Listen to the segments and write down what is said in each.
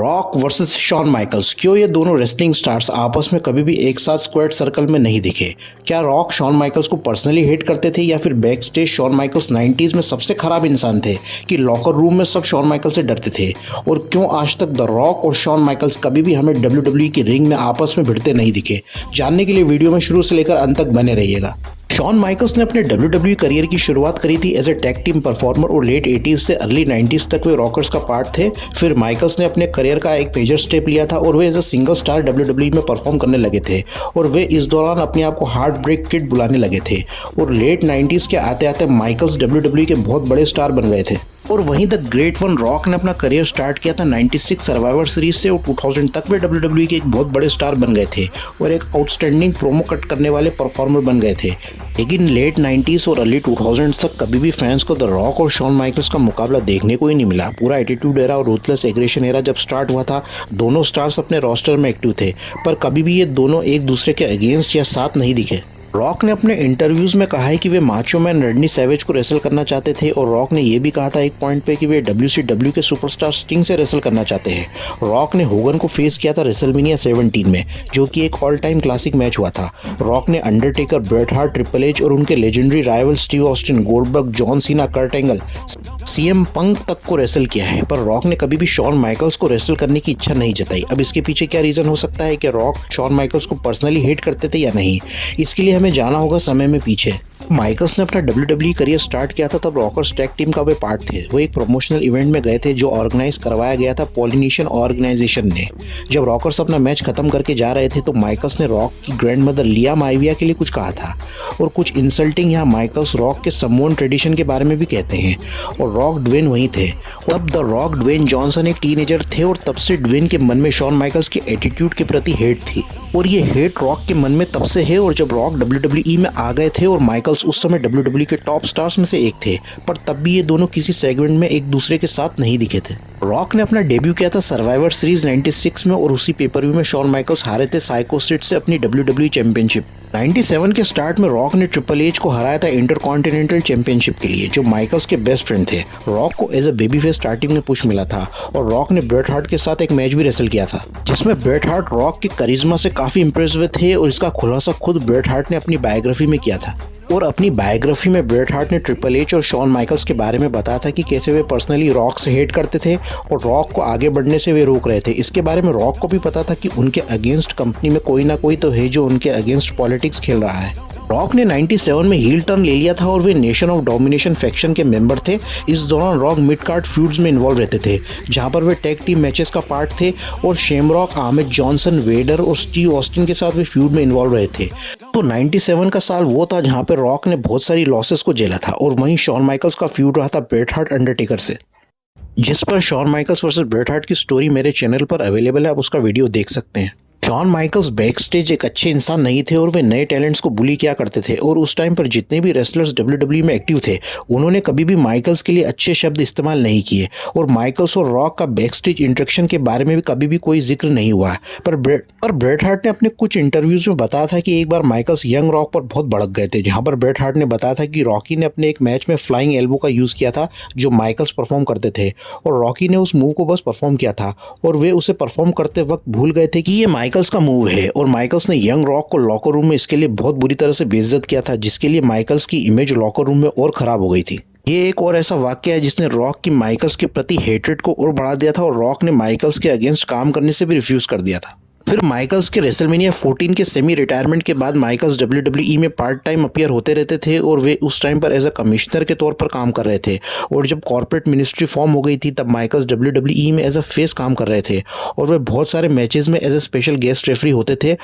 Rock versus Shawn Michaels. क्यों ये दोनों रेसलिंग स्टार्स आपस में कभी भी एक साथ स्क्वाड सर्कल में नहीं दिखे? क्या रॉक शॉन माइकल्स को पर्सनली हेट करते थे या फिर back stage Shawn Michaels 90s में सबसे खराब इंसान थे कि लॉकर रूम में सब शॉन माइकल से डरते थे? और क्यों आज तक द रॉक और शॉन माइकल्स कभी भी हमें WWE की रिंग में आपस में भिड़ते नहीं दिखे? जानने के लिए वीडियो में शुरू से लेकर अंत तक बने रहिएगा। शॉन माइकल्स ने अपने WWE करियर की शुरुआत करी थी as a tag team performer और लेट 80s से अर्ली 90s तक वे रॉकर्स का पार्ट थे। फिर माइकल्स ने अपने करियर का एक मेजर स्टेप लिया था और वे as a single star WWE में परफॉर्म करने लगे थे और वे इस दौरान अपने आप को हार्ट ब्रेक किड बुलाने लगे थे। और लेट 90s के आते आते माइकल्स WWE के बहुत बड़े स्टार बन गए थे। और वहीं द ग्रेट वन रॉक ने अपना करियर स्टार्ट किया था 96 सर्वाइवर सीरीज से और 2000 तक वे WWE के एक बहुत बड़े स्टार बन गए थे और एक आउटस्टैंडिंग प्रोमो कट करने वाले परफॉर्मर बन गए थे। लेकिन लेट 90s और अर्ली 2000 तक कभी भी फैंस को द रॉक और शॉन माइकल्स का मुकाबला देखने को ही नहीं मिला। पूरा एटीट्यूड एरा और रूथलेस एग्रेशन एरा जब स्टार्ट हुआ था, दोनों स्टार्स अपने रोस्टर में एक्टिव थे, पर कभी भी ये दोनों एक दूसरे के अगेंस्ट या साथ नहीं दिखे। रॉक ने अपने इंटरव्यूज में कहा है कि वे माचो मैन रैंडी सैवेज को रेसल करना चाहते थे और रॉक ने यह भी कहा था एक पॉइंट पे कि वे WCW के सुपरस्टार स्टिंग से रेसल करना चाहते हैं। रॉक ने होगन को फेस किया था रेसलमेनिया 17 में, जो कि एक ऑल टाइम क्लासिक मैच हुआ था। रॉक ने Undertaker, Bret Hart, Triple H और उनके legendary rival Steve Austin, Goldberg, John Cena, Kurt Angle, CM Punk तक को रेसल किया है, पर रॉक ने कभी भी शॉन माइकल्स को रेसल करने की इच्छा नहीं जताई। अब इसके पीछे क्या रीजन हो सकता है कि रॉक शॉन माइकल्स को पर्सनली हेट करते थे या नहीं? इसके लिए हमें जाना होगा समय में पीछे। माइकल्स ने अपना WWE करियर स्टार्ट किया था तब रॉकर्स टैग टीम का वे पार्ट थे। वो एक प्रमोशनल इवेंट में गए थे जो ऑर्गेनाइज करवाया गया था पॉलिनेशियन ऑर्गेनाइजेशन ने। जब रॉकर्स अपना मैच खत्म करके जा रहे थे तो माइकल्स ने रॉक की ग्रैंड मदर लिया माइविया के लिए कुछ कहा था और कुछ इंसल्टिंग यहाँ माइकल्स रॉक के समोन ट्रेडिशन के बारे में भी कहते हैं। और रॉक ड्वेन वहीं थे। तब द रॉक ड्वेन जॉनसन एक टीनेजर थे और तब से ड्वेन के मन में शॉन माइकल्स के एटीट्यूड के प्रति हेट थी और ये हेट रॉक के मन में तब से है। और जब रॉक WWE में आ गए थे और माइकल्स उस समय WWE के टॉप स्टार्स में से एक थे, पर तब भी ये दोनों किसी सेगमेंट में एक दूसरे के साथ नहीं दिखे थे। रॉक ने अपना डेब्यू किया था सर्वाइवर सीरीज 96 में और उसी पेपर व्यू में शॉन माइकल्स हारे थे साइको सिड से अपनी WWE चैंपियनशिप। 97 के स्टार्ट में रॉक ने ट्रिपल एच को हराया था इंटरकॉन्टिनेंटल चैंपियनशिप के लिए, जो माइकल्स के बेस्ट फ्रेंड थे। रॉक को as a baby face starting में पुश मिला था और रॉक ने ब्रेट हार्ट के साथ एक मैच भी रेसल किया था जिसमें ब्रेट हार्ट रॉक के करिश्मा से काफी इंप्रेस हुए थे और इसका खुलासा खुद ब्रेट हार्ट ने अपनी बायोग्राफी में किया था। और अपनी बायोग्राफी में ब्रेट हार्ट ने ट्रिपल एच और शॉन माइकल्स के बारे में बताया था कि कैसे वे पर्सनली रॉक से हेट करते थे और रॉक को आगे बढ़ने से वे रोक रहे थे। इसके बारे में रॉक को भी पता था कि उनके अगेंस्ट कंपनी में कोई ना कोई तो है जो उनके अगेंस्ट पॉलिटिक्स खेल रहा है। रॉक ने 97 में हील टर्न ले लिया था और वे नेशन ऑफ डोमिनेशन फैक्शन के मेंबर थे। इस दौरान रॉक मिड कार्ड फ्यूड्स में इन्वॉल्व रहते थे जहां पर वे टैग टीम मैचेस का पार्ट थे और शेमरॉक, आमिर जॉनसन, वेडर और स्टीव ऑस्टिन के साथ वे फ्यूड में इन्वॉल्व रहे थे। तो 97 का साल वो था जहां पर रॉक ने बहुत सारी लॉसेस को झेला था और वहीं शॉन माइकल्स का फ्यूड रहा था ब्रेट हार्ट अंडरटेकर से, जिस पर Shawn Michaels versus Bret Hart की स्टोरी मेरे चैनल पर अवेलेबल है, आप उसका वीडियो देख सकते हैं। शॉन माइकल्स बैक स्टेज एक अच्छे इंसान नहीं थे और वे नए टैलेंट्स को बुली किया करते थे और उस टाइम पर जितने भी रेसलर्स WWE में एक्टिव थे उन्होंने कभी भी माइकल्स के लिए अच्छे शब्द इस्तेमाल नहीं किए और माइकल्स और रॉक का बैक स्टेज इंटरेक्शन के बारे में भी कभी भी कोई जिक्र नहीं हुआ। पर ब्रेट हार्ट ने अपने कुछ इंटरव्यूज में बताया था कि एक बार माइकल्स यंग रॉक पर बहुत भड़क गए थे, जहां पर ब्रेट हार्ट ने बताया था कि रॉकी ने अपने एक मैच में फ्लाइंग एल्बो का यूज किया था जो माइकल्स परफॉर्म करते थे और रॉकी ने उस मूव को बस परफॉर्म किया था और वे उसे परफॉर्म करते वक्त भूल गए थे कि ये माइकल्स का मूव है। और माइकल्स ने यंग रॉक को लॉकर रूम में इसके लिए बहुत बुरी तरह से बेइज्जत किया था, जिसके लिए माइकल्स की इमेज लॉकर रूम में और खराब हो गई थी। ये एक और ऐसा वाक्य है जिसने रॉक की माइकल्स के प्रति हेट्रेड को और बढ़ा दिया था और रॉक ने माइकल्स के अगेंस्ट काम करने से भी रिफ्यूज कर दिया था। फिर माइकल्स के रेसलमेनिया 14 के सेमी रिटायरमेंट के बाद माइकल्स WWE में पार्ट टाइम अपीयर होते रहते थे और वे उस टाइम पर एज अ कमिश्नर के तौर पर काम कर रहे थे। और जब कॉर्पोरेट मिनिस्ट्री फॉर्म हो गई थी तब माइकल्स WWE में एज अ फेस काम कर रहे थे और वे बहुत सारे मैचेस में as a special guest referee होते थे।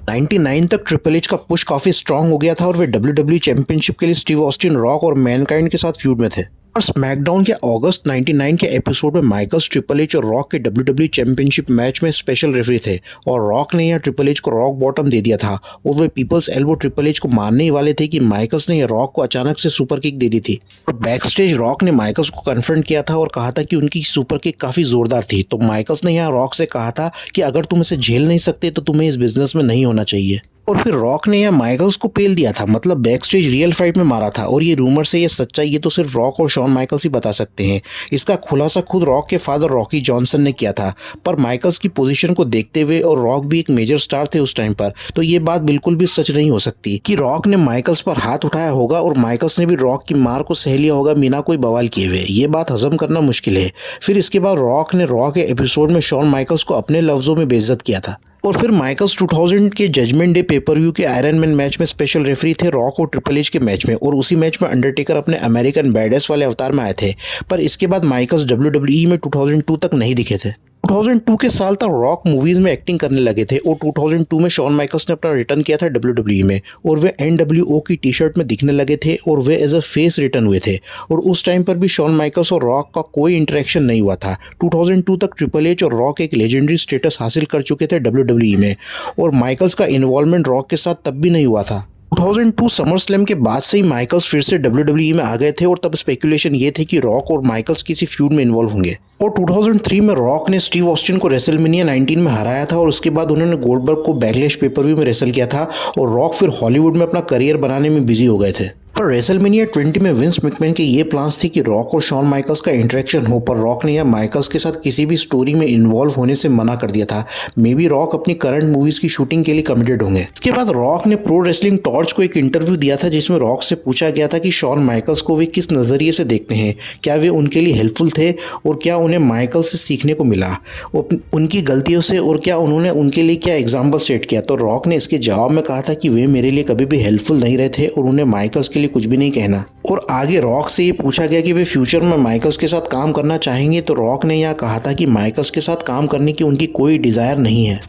99 तक ट्रिपल एच का पुश काफी स्ट्रांग हो गया था और वे WWE चैंपियनशिप के लिए स्टीव ऑस्टिन, रॉक और मैनकाइंड के साथ फ्यूड में थे। और स्मैकडाउन के अगस्त 99 के एपिसोड में माइकल्स ट्रिपल एच और रॉक के WWE चैंपियनशिप मैच में स्पेशल रेफरी थे और रॉक ने यह ट्रिपल एच को रॉक बॉटम दे दिया था और वे पीपल्स एल्बो ट्रिपल एच को मारने ही वाले थे कि माइकल्स ने यह रॉक को अचानक से सुपर किक दे दी थी। और बैक स्टेज रॉक ने माइकल्स को कन्फ्रंट किया था और कहा था कि उनकी सुपर किक काफी जोरदार थी। तो माइकल्स ने यहाँ रॉक से कहा था कि अगर तुम इसे झेल नहीं सकते तो तुम्हें इस बिजनेस में नहीं होना चाहिए। और फिर रॉक ने या माइकल्स को पेल दिया था, मतलब बैक स्टेज रियल फाइट में मारा था। और ये रूमर से ये सच्चाई ये तो सिर्फ रॉक और शॉन माइकल्स ही बता सकते हैं। इसका खुलासा खुद रॉक के फादर रॉकी जॉनसन ने किया था। पर माइकल्स की पोजीशन को देखते हुए और रॉक भी एक मेजर स्टार थे उस टाइम पर, तो ये बात बिल्कुल भी सच नहीं हो सकती कि रॉक ने माइकल्स पर हाथ उठाया होगा और माइकल्स ने भी रॉक की मार को सह लिया होगा बिना कोई बवाल किए हुए। ये बात हजम करना मुश्किल है। फिर इसके बाद रॉक ने रॉक के एपिसोड में शॉन माइकल्स को अपने लफ्जों में बेइज्जत किया था। और फिर माइकल्स 2000 के जजमेंट डे पेपर व्यू के आयरन मैन मैच में स्पेशल रेफरी थे रॉक और ट्रिपल एच के मैच में, और उसी मैच में अंडरटेकर अपने अमेरिकन बैडेस वाले अवतार में आए थे। पर इसके बाद माइकल्स WWE में 2002 तक नहीं दिखे थे। 2002 के साल तक रॉक मूवीज में एक्टिंग करने लगे थे और 2002 में शॉन माइकल्स ने अपना रिटर्न किया था WWE में, और वे NWO की टी शर्ट में दिखने लगे थे और वे एज अ फेस रिटर्न हुए थे। और उस टाइम पर भी शॉन माइकल्स और रॉक का कोई इंटरेक्शन नहीं हुआ था। 2002 तक ट्रिपल एच और रॉक एक लेजेंडरी स्टेटस हासिल कर चुके थे WWE में, और माइकल्स का इन्वॉल्वमेंट रॉक के साथ तब भी नहीं हुआ था। 2002 समर स्लैम के बाद से ही माइकल्स फिर से WWE में आ गए थे, और तब स्पेकुलेशन ये थे कि रॉक और माइकल्स किसी फ्यूड में इन्वॉल्व होंगे। और 2003 में रॉक ने स्टीव ऑस्टिन को रेसलमेनिया 19 में हराया था, और उसके बाद उन्होंने गोल्डबर्ग को बैकलैश पेपर व्यू में रेसल किया था, और रॉक फिर हॉलीवुड में अपना करियर बनाने में बिजी हो गए थे। पर रेसलमेनिया 20 में विंस मैकमैन के ये प्लान्स थे कि रॉक और शॉन माइकल्स का इंटरेक्शन हो, पर रॉक ने या माइकल्स के साथ किसी भी स्टोरी में इन्वॉल्व होने से मना कर दिया था। मे बी रॉक अपनी करंट मूवीज की शूटिंग के लिए कमिटेड होंगे। इसके बाद रॉक ने प्रो रेसलिंग टॉर्च को एक इंटरव्यू दिया था, जिसमें रॉक से पूछा गया था कि शॉन माइकल्स को वे किस नज़रिए से देखते हैं, क्या वे उनके लिए हेल्पफुल थे और क्या उन्हें माइकल से सीखने को मिला उनकी गलतियों से, और क्या उन्होंने उनके लिए क्या एग्जाम्पल सेट किया। तो रॉक ने इसके जवाब में कहा था कि वे मेरे लिए कभी भी हेल्पफुल नहीं रहे थे और उन्हें माइकल्स के लिए कुछ भी नहीं कहना। और आगे रॉक से ये पूछा गया कि वे फ्यूचर में माइकल्स के साथ काम करना चाहेंगे, तो रॉक ने यह कहा था कि माइकल्स के साथ काम करने की उनकी कोई डिजायर नहीं है।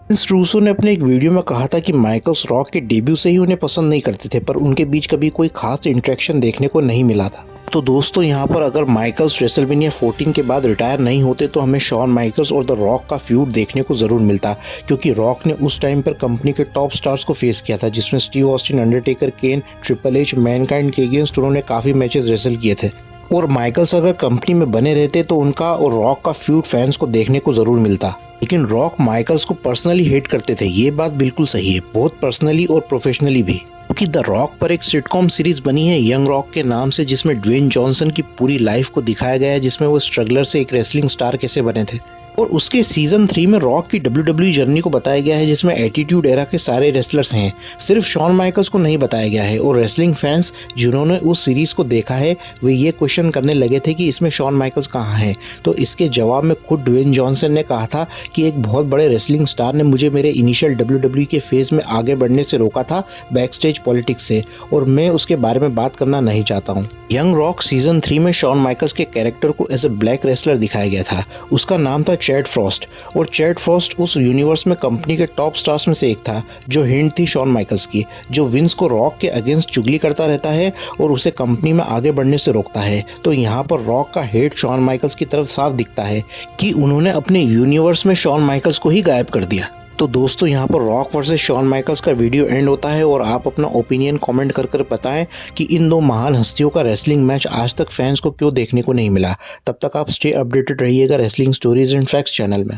विंस रूसो ने अपने एक वीडियो में कहा था कि माइकल्स रॉक के डेब्यू से ही उन्हें पसंद नहीं करते थे, पर उनके बीच कभी कोई खास इंटरेक्शन देखने को नहीं मिला था। तो दोस्तों, यहाँ पर अगर माइकल्स रेसलमेनिया 14 के बाद रिटायर नहीं होते तो हमें शॉन माइकल्स और द रॉक का फ्यूड देखने को ज़रूर मिलता, क्योंकि रॉक ने उस टाइम पर कंपनी के टॉप स्टार्स को फेस किया था, जिसमें स्टीव ऑस्टिन, अंडरटेकर, केन, ट्रिपल एच, मैनकाइंड के अगेंस्ट उन्होंने काफ़ी मैचेस रेसल किए थे। और माइकल्स अगर कंपनी में बने रहते तो उनका और रॉक का फ्यूड फैंस को देखने को ज़रूर मिलता। लेकिन रॉक माइकल्स को पर्सनली हेट करते थे, ये बात बिल्कुल सही है, बहुत पर्सनली और प्रोफेशनली भी। क्योंकि द रॉक पर एक सिटकॉम सीरीज बनी है यंग रॉक के नाम से, जिसमें ड्वेन जॉनसन की पूरी लाइफ को दिखाया गया है, जिसमें वो स्ट्रगलर से एक रेसलिंग स्टार कैसे बने थे। और उसके सीजन 3 में रॉक की WWE जर्नी को बताया गया है, जिसमें एटीट्यूड एरा के सारे रेसलर्स हैं, सिर्फ शॉन माइकल्स को नहीं बताया गया है। और रेसलिंग फैंस जिन्होंने उस सीरीज को देखा है वे ये क्वेश्चन करने लगे थे कि इसमें शॉन माइकल्स कहाँ हैं। तो इसके जवाब में खुद ड्वेन जॉनसन ने कहा था कि एक बहुत बड़े रेसलिंग स्टार ने मुझे मेरे इनिशियल WWE के फेज में आगे बढ़ने से रोका था बैक स्टेज पॉलिटिक्स से, और मैं उसके बारे में बात करना नहीं चाहता हूँ। यंग रॉक सीजन 3 में शॉन माइकल्स के कैरेक्टर को एज ए ब्लैक रेसलर दिखाया गया था। उसका नाम था चैड फ्रॉस्ट, और चैड फ्रॉस्ट उस यूनिवर्स में कंपनी के टॉप स्टार्स में से एक था, जो हिंट थी शॉन माइकल्स की, जो विंस को रॉक के अगेंस्ट चुगली करता रहता है और उसे कंपनी में आगे बढ़ने से रोकता है। तो यहाँ पर रॉक का हेट शॉन माइकल्स की तरफ साफ दिखता है कि उन्होंने अपने यूनिवर्स में शॉन माइकल्स को ही गायब कर दिया। तो दोस्तों, यहाँ पर रॉक वर्सेस शॉन माइकल्स का वीडियो एंड होता है, और आप अपना ओपिनियन कमेंट कर बताएं कि इन दो महान हस्तियों का रेसलिंग मैच आज तक फैंस को क्यों देखने को नहीं मिला। तब तक आप स्टे अपडेटेड रहिएगा wrestling stories and facts channel में।